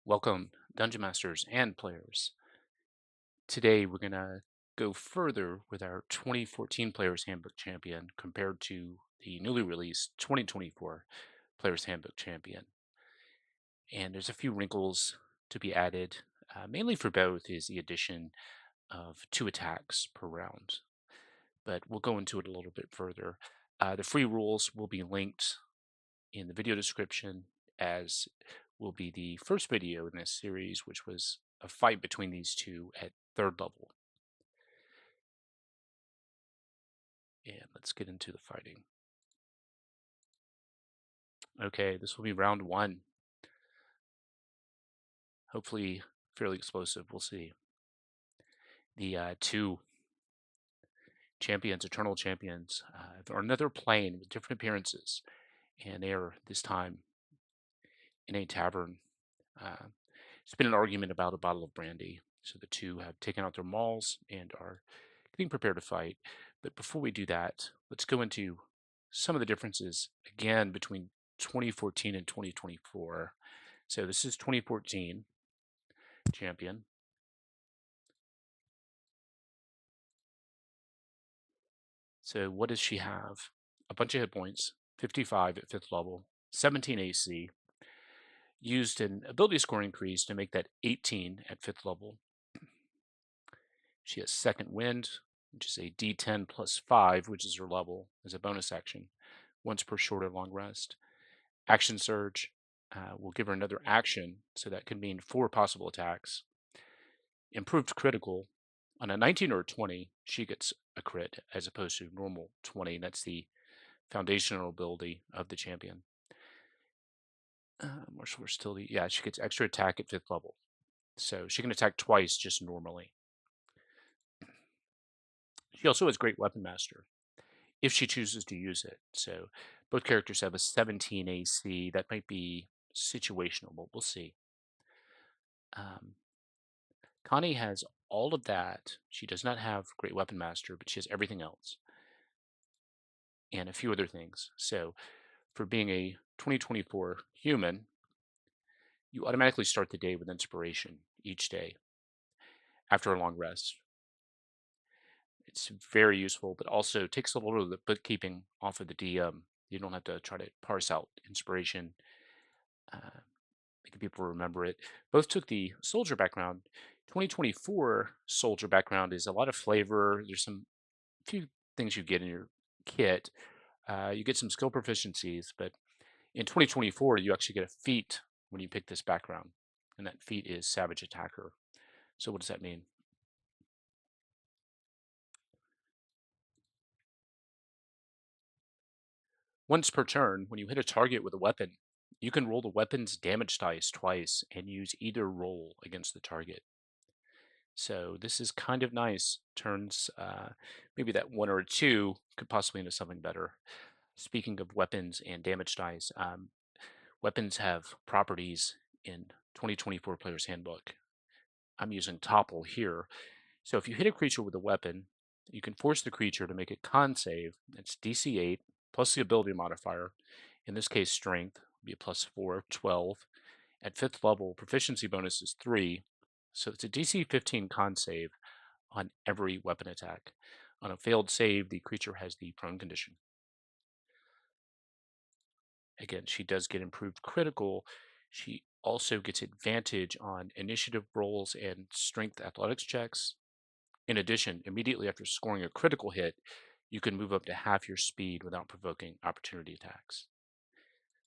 Welcome, Dungeon Masters and players. Today we're going to go further with our 2014 Player's Handbook Champion compared to the newly released 2024 Player's Handbook Champion. And there's a few wrinkles to be added. Mainly for both is the addition of 2 attacks per round, but we'll go into it a little bit further. The free rules will be linked in the video description, as will be the first video in this series, which was a fight between these two at 3rd level. And let's get into the fighting. Okay, this will be round 1. Hopefully fairly explosive, we'll see. The 2 champions, eternal champions, are another plane with different appearances, and they are this time in a tavern. It's been an argument about a bottle of brandy, so the 2 have taken out their mauls and are getting prepared to fight. But before we do that, let's go into some of the differences again between 2014 and 2024. So this is 2014 champion. So what does she have? A bunch of hit points, 55 at 5th level, 17 AC, used an ability score increase to make that 18 at 5th level. She has second wind, which is a D10 plus 5, which is her level, as a bonus action, once per short or long rest. Action surge will give her another action, so that could mean 4 possible attacks. Improved critical. On a 19 or a 20, she gets a crit as opposed to normal 20. That's the foundational ability of the champion. Martial versatility. Yeah, she gets extra attack at 5th level. So she can attack twice just normally. She also has Great Weapon Master, if she chooses to use it. So both characters have a 17 AC. That might be situational, but we'll see. Connie has all of that. She does not have Great Weapon Master, but she has everything else and a few other things. So for being a 2024 human, you automatically start the day with inspiration each day after a long rest. It's very useful, but also takes a little of the bookkeeping off of the DM. You don't have to try to parse out inspiration, making people remember it. Both took the soldier background. 2024 soldier background is a lot of flavor. There's some few things you get in your kit. You get some skill proficiencies, but in 2024, you actually get a feat when you pick this background, and that feat is Savage Attacker. So what does that mean? Once per turn, when you hit a target with a weapon, you can roll the weapon's damage dice twice and use either roll against the target. So this is kind of nice. Turns maybe that 1 or a 2 could possibly into something better. Speaking of weapons and damage dice, weapons have properties in 2024 Player's Handbook. I'm using Topple here. So if you hit a creature with a weapon, you can force the creature to make a con save. It's DC 8 plus the ability modifier. In this case, strength would be a plus 4, 12. At 5th level, proficiency bonus is 3. So it's a DC 15 con save on every weapon attack. On a failed save, the creature has the prone condition. Again, she does get improved critical. She also gets advantage on initiative rolls and strength athletics checks. In addition, immediately after scoring a critical hit, you can move up to half your speed without provoking opportunity attacks.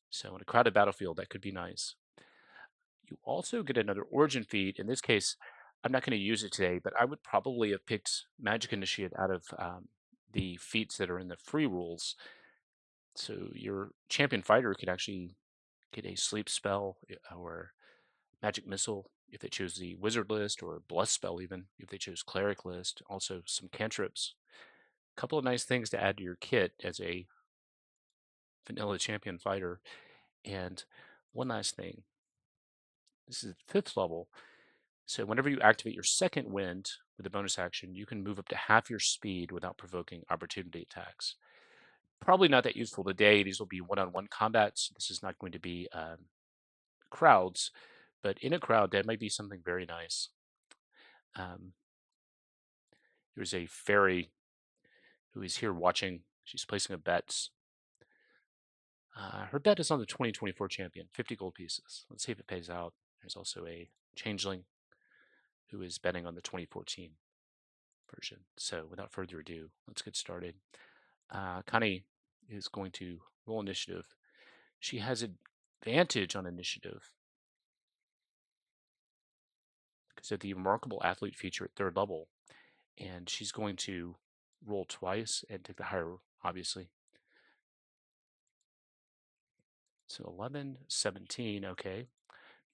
So in a crowded battlefield, that could be nice. You also get another origin feat. In this case, I'm not going to use it today, but I would probably have picked Magic Initiate out of the feats that are in the free rules. So your champion fighter could actually get a sleep spell or magic missile if they choose the wizard list, or bless spell even if they choose cleric list. Also some cantrips. A couple of nice things to add to your kit as a vanilla champion fighter. And one last thing. This is 5th level. So whenever you activate your second wind with a bonus action, you can move up to half your speed without provoking opportunity attacks. Probably not that useful today. These will be one-on-one combats. This is not going to be crowds, but in a crowd, that might be something very nice. Um, there's a fairy who is here watching. She's placing a bet. Her bet is on the 2024 champion, 50 gold pieces. Let's see if it pays out. There's also a changeling who is betting on the 2014 version. So without further ado, let's get started. Connie is going to roll initiative. She has advantage on initiative because of the remarkable athlete feature at 3rd level. And she's going to roll twice and take the higher, obviously. So 11, 17, okay.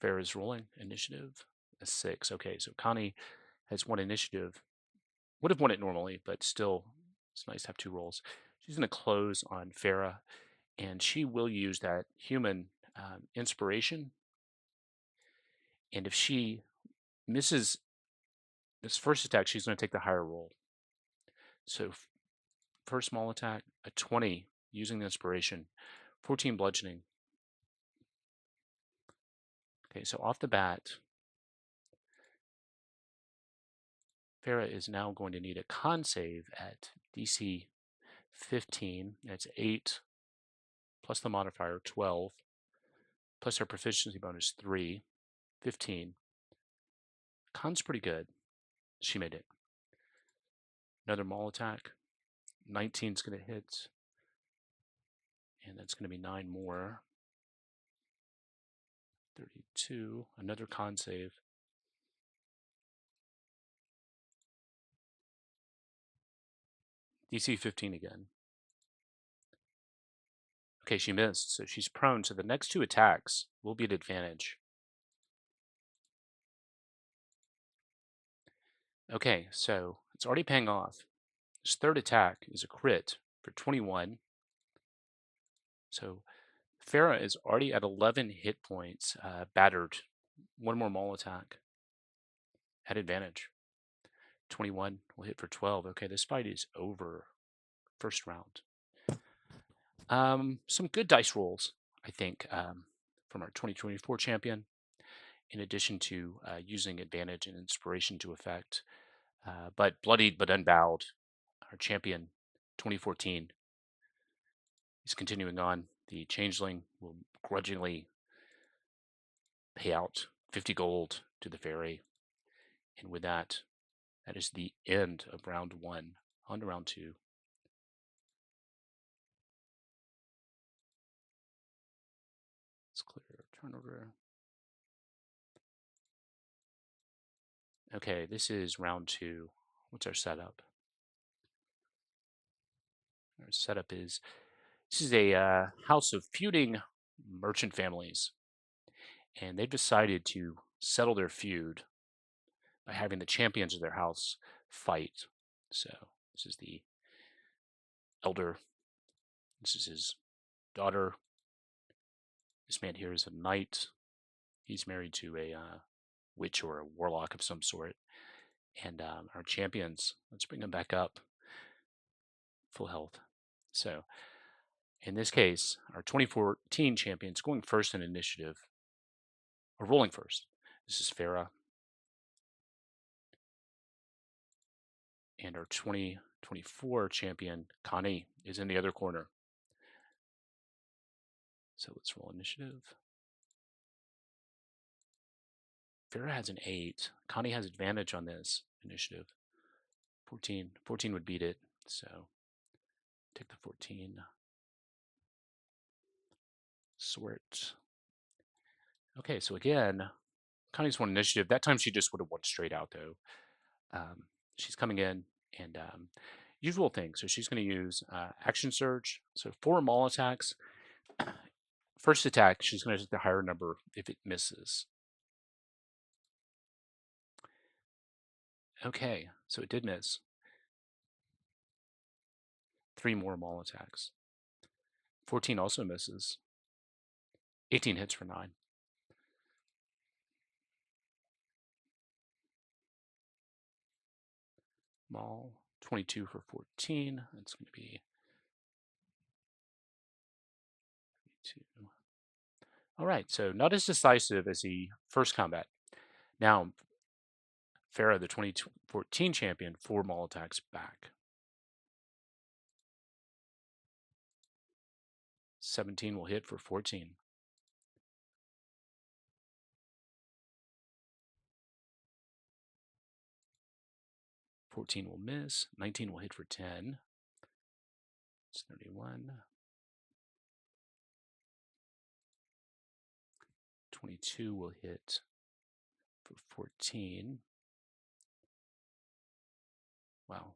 Fair is rolling initiative, a 6. Okay, so Connie has 1 initiative. Would have won it normally, but still, it's nice to have 2 rolls. She's going to close on Farah, and she will use that human inspiration. And if she misses this first attack, she's going to take the higher roll. So first small attack, a 20 using the inspiration, 14 bludgeoning. Okay, so off the bat, Farah is now going to need a con save at DC 15. That's 8 plus the modifier 12 plus her proficiency bonus 3, 15. Con's pretty good. She made it. Another maul attack. 19 is going to hit. And that's going to be 9 more. 32. Another con save. DC 15 again. Okay, she missed, so she's prone. So the next 2 attacks will be at advantage. Okay, so it's already paying off. This 3rd attack is a crit for 21. So Farah is already at 11 hit points, battered. 1 more maul attack at advantage. 21 will hit for 12. Okay, this fight is over. First round. Some good dice rolls, I think, from our 2024 champion, in addition to using advantage and inspiration to effect. But bloodied but unbowed, our champion 2014 is continuing on. The changeling will grudgingly pay out 50 gold to the fairy. And with that, that is the end of round 1. On to round 2. Let's clear turnover. Okay, this is round 2. What's our setup? Our setup is, this is a house of feuding merchant families. And they've decided to settle their feud by having the champions of their house fight. So this is the elder. This is his daughter. This man here is a knight. He's married to a witch or a warlock of some sort. And our champions, let's bring them back up. Full health. So in this case, our 2014 champions going first in initiative, or rolling first. This is Farah. And our 2024 champion, Connie, is in the other corner. So let's roll initiative. Farah has an 8. Connie has advantage on this initiative. 14. 14 would beat it. So take the 14. Sort. Okay, so again, Connie's won initiative. That time she just would have won straight out, though. She's coming in and usual thing. So she's going to use action surge. So 4 maul attacks. First attack, she's going to take the higher number if it misses. Okay, so it did miss. 3 more maul attacks. 14 also misses. 18 hits for 9. Maul, 22 for 14. That's going to be 2. All right, so not as decisive as the first combat. Now, Farah, the 2014 champion, 4 maul attacks back. 17 will hit for 14. 14 will miss. 19 will hit for 10. It's 31. 22 will hit for 14. Wow.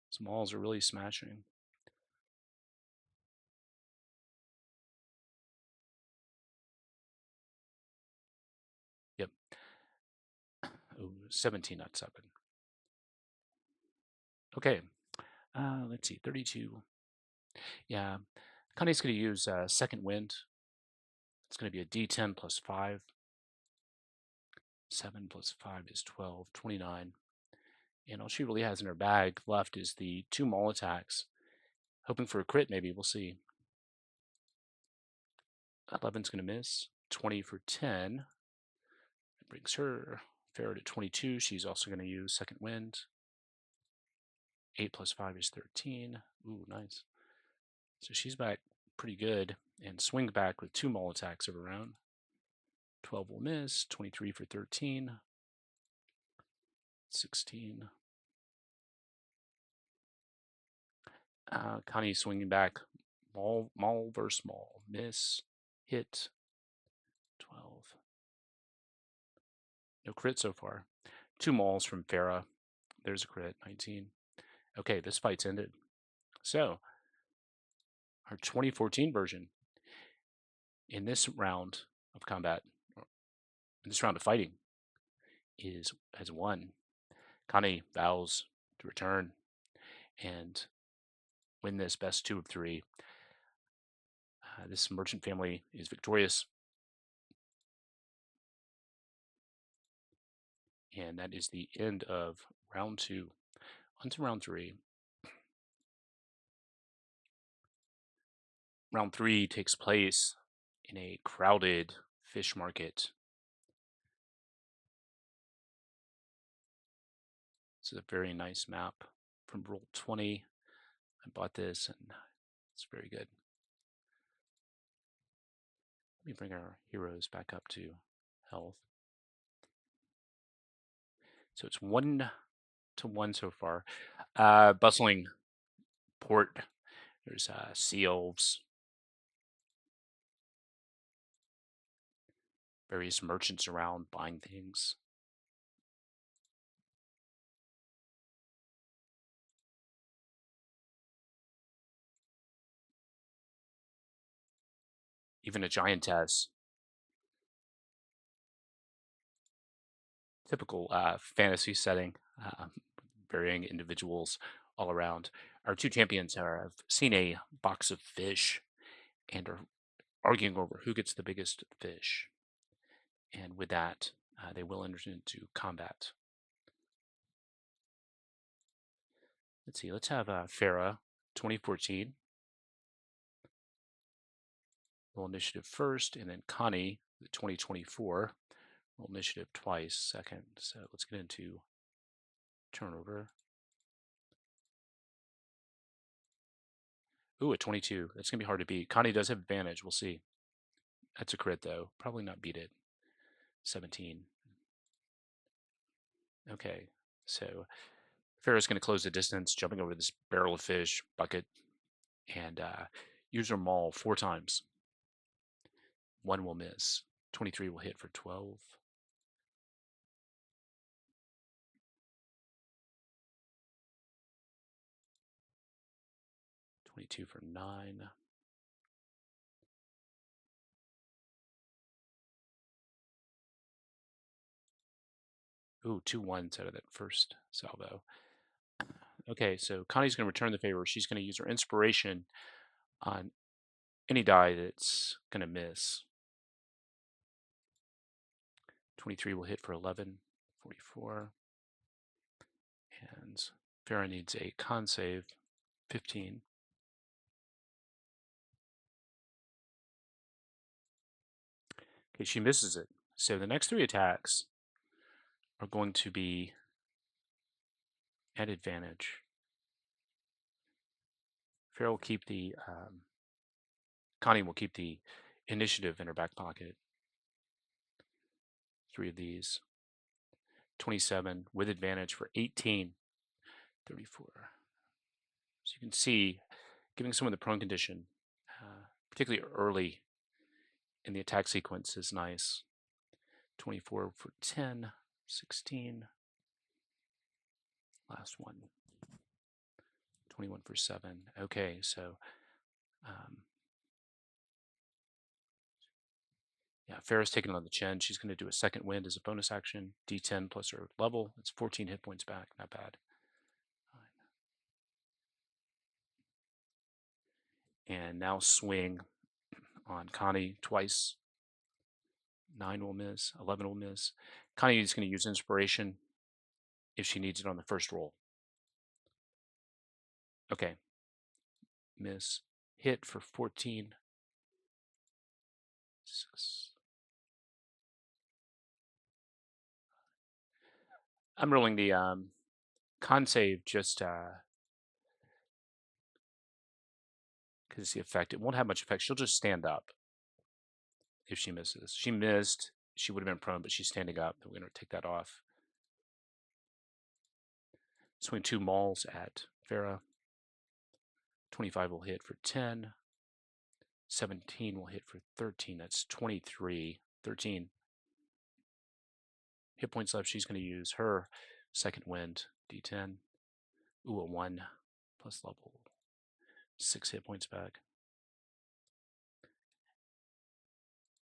Some mauls are really smashing. Yep. Oh, 17, not 7. Okay. Let's see. 32. Yeah. Connie's going to use second wind. It's going to be a D10 plus 5. 7 plus 5 is 12. 29. And all she really has in her bag left is the 2 maul attacks. Hoping for a crit, maybe. We'll see. 11's going to miss. 20 for 10. That brings her Farah to 22. She's also going to use second wind. 8 plus 5 is 13. Ooh, nice. So she's back pretty good. And swing back with 2 maul attacks of her own. 12 will miss. 23 for 13. 16. Connie swinging back. Maul versus maul. Miss. Hit. 12. No crit so far. 2 mauls from Farah. There's a crit. 19. Okay, this fight's ended. So, our 2014 version in this round of combat, in this round of fighting, has won. Connie vows to return and win this best 2 of 3. This merchant family is victorious. And that is the end of round 2. On to round 3. Round 3 takes place in a crowded fish market. This is a very nice map from Roll20. I bought this and it's very good. Let me bring our heroes back up to health. So it's 1-1 so far. Bustling port. There's sea elves. Various merchants around buying things. Even a giantess. Typical fantasy setting. Varying individuals all around. Our 2 champions have seen a box of fish and are arguing over who gets the biggest fish. And with that, they will enter into combat. Let's see, let's have Farah, 2014. Roll initiative first, and then Connie, the 2024. Roll initiative twice, second. So let's get into turnover. Ooh, a 22. That's going to be hard to beat. Connie does have advantage. We'll see. That's a crit, though. Probably not beat it. 17. Okay, so Farrah's going to close the distance, jumping over this barrel of fish, bucket, and use her maul 4 times. 1 will miss. 23 will hit for 12. 22 for 9. Ooh, 2 ones out of that first salvo. Okay, so Connie's going to return the favor. She's going to use her inspiration on any die that's going to miss. 23 will hit for 11. 44. And Farah needs a con save. 15. Okay, she misses it. So the next 3 attacks are going to be at advantage. Farrah will keep the, Connie will keep the initiative in her back pocket. 3 of these. 27 with advantage for 18. 34. So you can see, giving someone the prone condition, particularly early in the attack sequence, is nice. 24 for 10, 16. Last one. 21 for 7. Okay, so yeah, Farrah's taking it on the chin. She's going to do a second wind as a bonus action. D10 plus her level. It's 14 hit points back. Not bad. And now swing on Connie twice. 9 will miss. 11 will miss. Connie is going to use inspiration if she needs it on the first roll. Okay. Miss. Hit for 14. 6. I'm rolling the con save just because the effect. It won't have much effect. She'll just stand up if she misses. She missed. She would have been prone, but she's standing up. We're going to take that off. Swing 2 mauls at Farrah. 25 will hit for 10. 17 will hit for 13. That's 23. 13 hit points left. She's going to use her second wind. D10. Ooh, a 1 plus level. 6 hit points back.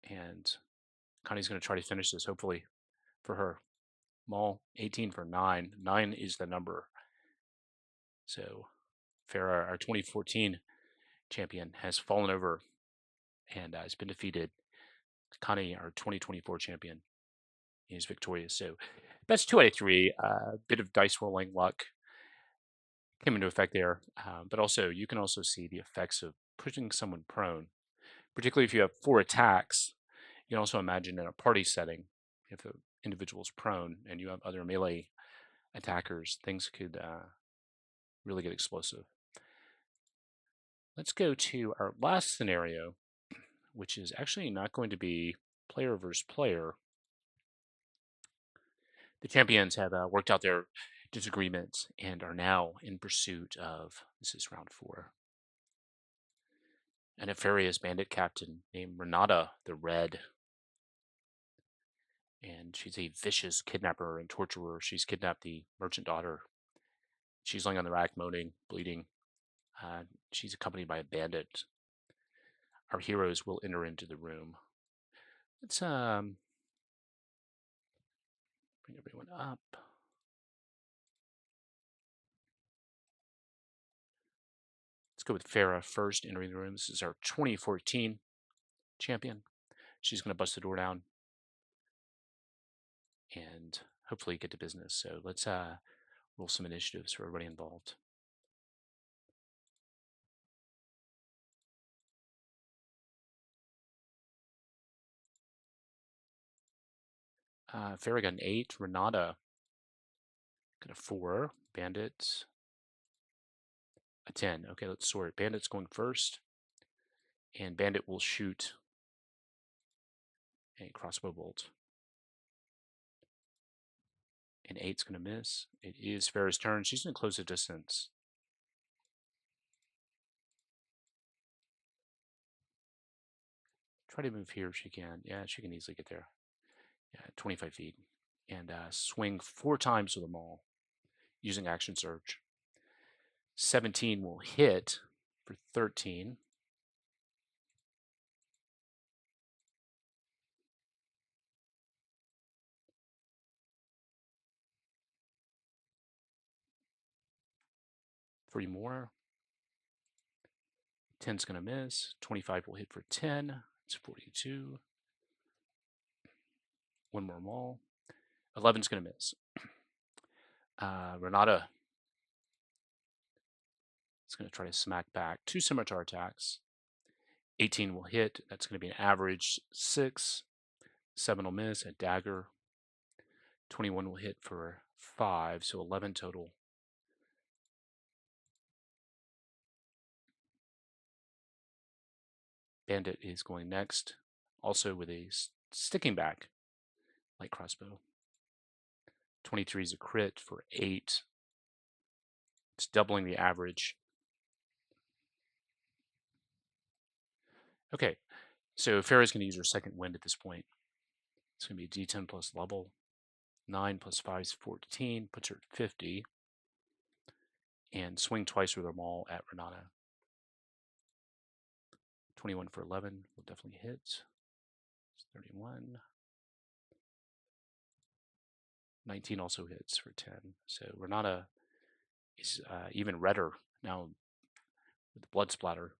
And Connie's going to try to finish this, hopefully, for her. Maul, 18 for 9. 9 is the number. So Farrah, our 2014 champion, has fallen over and has been defeated. Connie, our 2024 champion, is victorious. So that's 2 out of 3. Bit of dice rolling luck came into effect there. But also, you can also see the effects of pushing someone prone, particularly if you have 4 attacks. You can also imagine in a party setting, if the individual is prone and you have other melee attackers, things could really get explosive. Let's go to our last scenario, which is actually not going to be player versus player. The champions have worked out their disagreements and are now in pursuit of, this is round 4, a nefarious bandit captain named Renata the Red. And she's a vicious kidnapper and torturer. She's kidnapped the merchant daughter. She's laying on the rack, moaning, bleeding. She's accompanied by a bandit. Our heroes will enter into the room. Let's bring everyone up. Let's go with Farrah first entering the room. This is our 2014 champion. She's going to bust the door down and hopefully get to business. So let's roll some initiatives for everybody involved. Farrah got an 8. Renata got a 4. Bandit a 10. Okay, let's sort. Bandit's going first. And Bandit will shoot a crossbow bolt. And 8's going to miss. It is Farrah's turn. She's going to close the distance. Try to move here if she can. Yeah, she can easily get there. Yeah, 25 feet. And swing 4 times with a maul using action surge. 17 will hit for 13. Three more. 10's going to miss. 25 will hit for 10. It's 42. One more maul. 11's going to miss. Renata is going to try to smack back 2 scimitar attacks. 18 will hit. That's going to be an average 6. 7 will miss, a dagger. 21 will hit for 5, so 11 total. Bandit is going next, also with a sticking back light crossbow. 23 is a crit for 8. It's doubling the average. Okay, so Farrah's going to use her second wind at this point. It's going to be a D10 plus level. 9 plus 5 is 14, puts her at 50. And swing twice with her maul at Renata. 21 for 11 will definitely hit. It's 31. 19 also hits for 10. So Renata is even redder now with the blood splatter.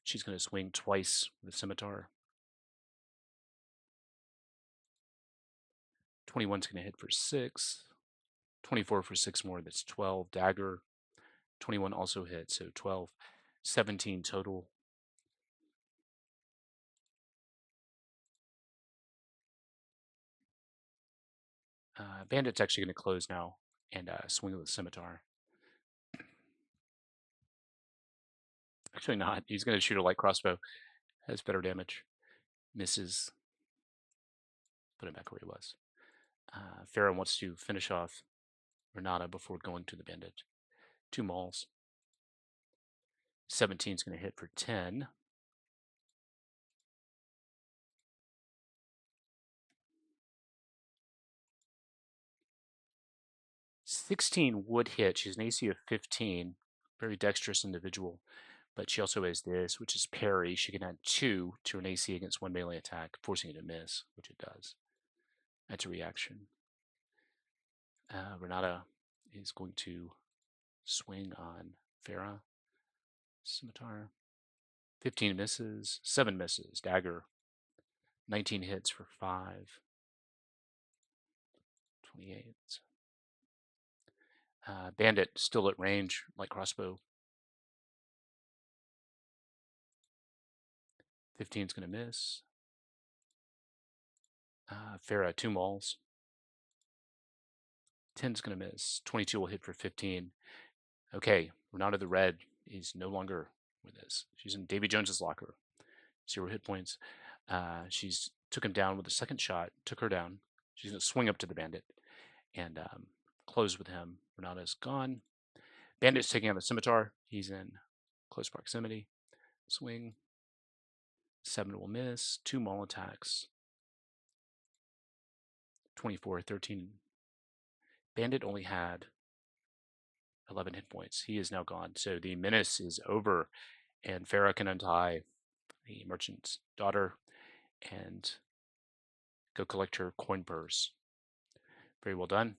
She's going to swing twice with a scimitar. 21 is going to hit for 6. 24 for 6 more, that's 12. Dagger. 21 also hits, so 12. 17 total. Bandit's actually going to close now and swing with a scimitar. Actually not. He's going to shoot a light crossbow. Has better damage. Misses. Put him back where he was. Farrah wants to finish off Renata before going to the bandit. 2 mauls. 17 is going to hit for 10. 16 would hit. She's an AC of 15. Very dexterous individual. But she also has this, which is parry. She can add 2 to an AC against 1 melee attack, forcing it to miss, which it does. That's a reaction. Renata is going to swing on Farrah. Scimitar. 15 misses. 7 misses. Dagger. 19 hits for 5. 28. Bandit still at range, light crossbow. 15 is going to miss. Farrah, 2 mauls. 10 is going to miss. 22 will hit for 15. Okay, Renata the Red is no longer with us. She's in Davy Jones's locker. 0 hit points. She's took him down with the second shot, took her down. She's going to swing up to the bandit and close with him. Renata's gone. Bandit's taking out the scimitar. He's in close proximity. Swing. 7 will miss. 2 maul attacks. 24, 13. Bandit only had 11 hit points. He is now gone. So the menace is over, and Farrah can untie the merchant's daughter and go collect her coin purse. Very well done.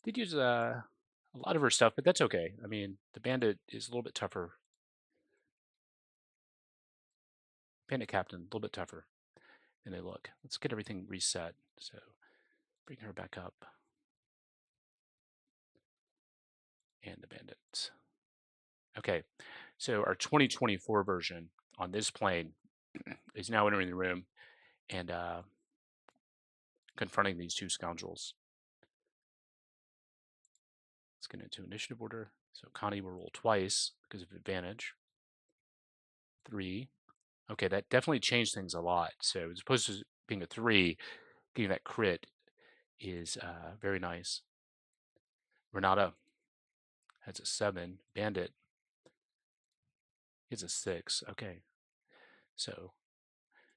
Did use a lot of her stuff, but that's okay. I mean, the bandit is a little bit tougher. Bandit captain, a little bit tougher than they look. Let's get everything reset. So bring her back up. And the bandits. Okay, so our 2024 version on this plane is now entering the room and confronting these 2 scoundrels. Let's get into initiative order. So Connie will roll twice because of advantage. 3. Okay, that definitely changed things a lot. So as opposed to being a 3, getting that crit is very nice. Renata has a 7. Bandit is a 6. Okay, so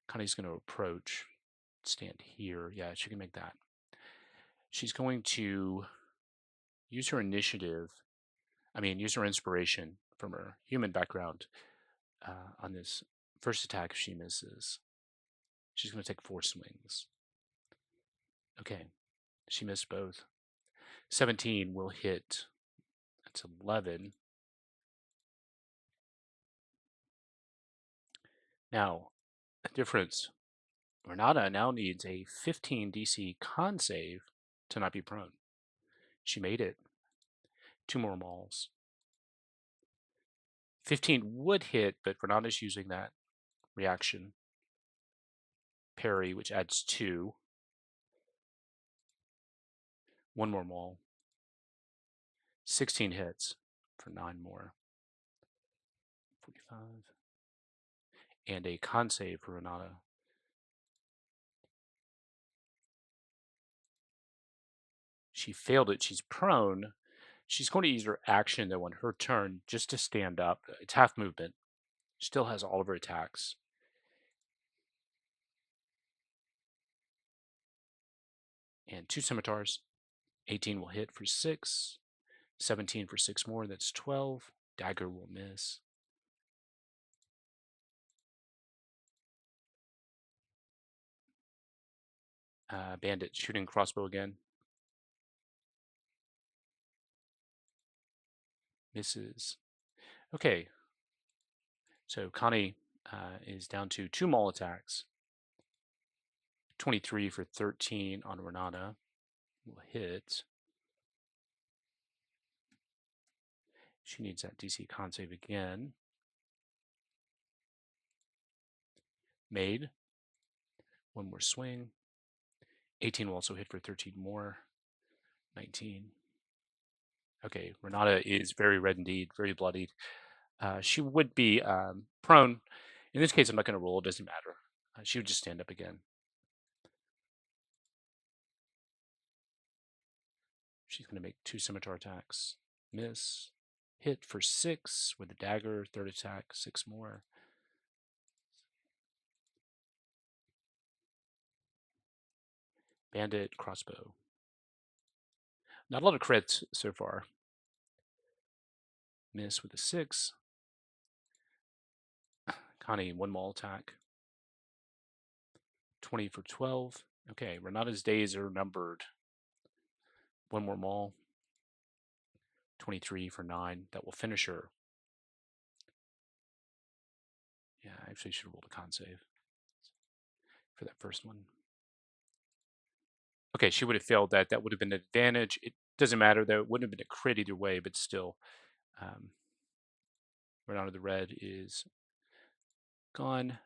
Connie's going to approach, stand here. Yeah, she can make that. She's going to use her initiative, use her inspiration from her human background on this first attack. If she misses, she's going to take 4 swings. Okay, she missed both. 17 will hit. That's 11. Now, the difference. Renata now needs a 15 DC con save to not be prone. She made it. 2 more mauls. 15 would hit, but Renata's using that reaction, parry, which adds 2, one more maul, 16 hits for 9 more, 45, and a con save for Renata. She failed it. She's prone. She's going to use her action, though, on her turn just to stand up. It's half movement. Still has all of her attacks. And 2 scimitars. 18 will hit for 6. 17 for 6 more. That's 12. Dagger will miss. Bandit shooting crossbow again. Misses. Okay. So Connie is down to 2 maul attacks. 23 for 13 on Renata. Will hit. She needs that DC con save again. Made. 1 more swing. 18 will also hit for 13 more. 19. Okay, Renata is very red indeed, very bloodied. She would be prone. In this case, I'm not going to roll. It doesn't matter. She would just stand up again. She's going to make 2 scimitar attacks. Miss. Hit for 6 with a dagger. Third attack, 6 more. Bandit, crossbow. Not a lot of crits so far. Miss with a 6. Connie, 1 maul attack. 20 for 12. Okay, Renata's days are numbered. 1 more maul. 23 for 9. That will finish her. Yeah, I actually should have rolled a con save for that first one. Okay, she would have failed that. That would have been an advantage. It doesn't matter, though. It wouldn't have been a crit either way, but still. Renata the red is gone.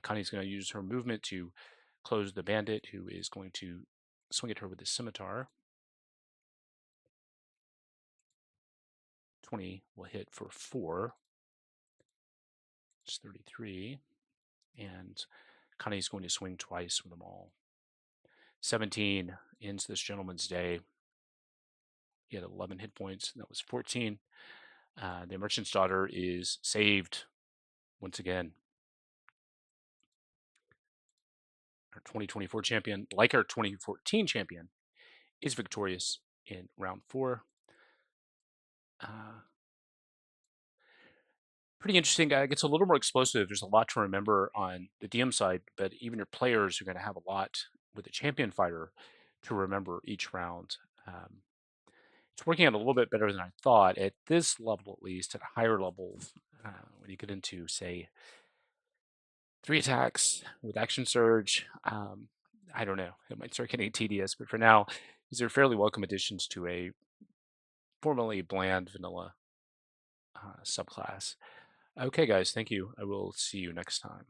Connie's going to use her movement to close the bandit, who is going to swing at her with a scimitar. 20 will hit for 4. It's 33. And Connie's going to swing twice with them all. 17 ends this gentleman's day. He had 11 hit points. That was 14. The merchant's daughter is saved once again. Our 2024 champion, like our 2014 champion, is victorious in round 4. Pretty interesting. It gets a little more explosive. There's a lot to remember on the DM side, but even your players are going to have a lot with the champion fighter to remember each round. It's working out a little bit better than I thought at this level, at least. At a higher level, when you get into, say, 3 attacks with action surge, I don't know. It might start getting tedious, but for now, these are fairly welcome additions to a formerly bland vanilla subclass. Okay, guys, thank you. I will see you next time.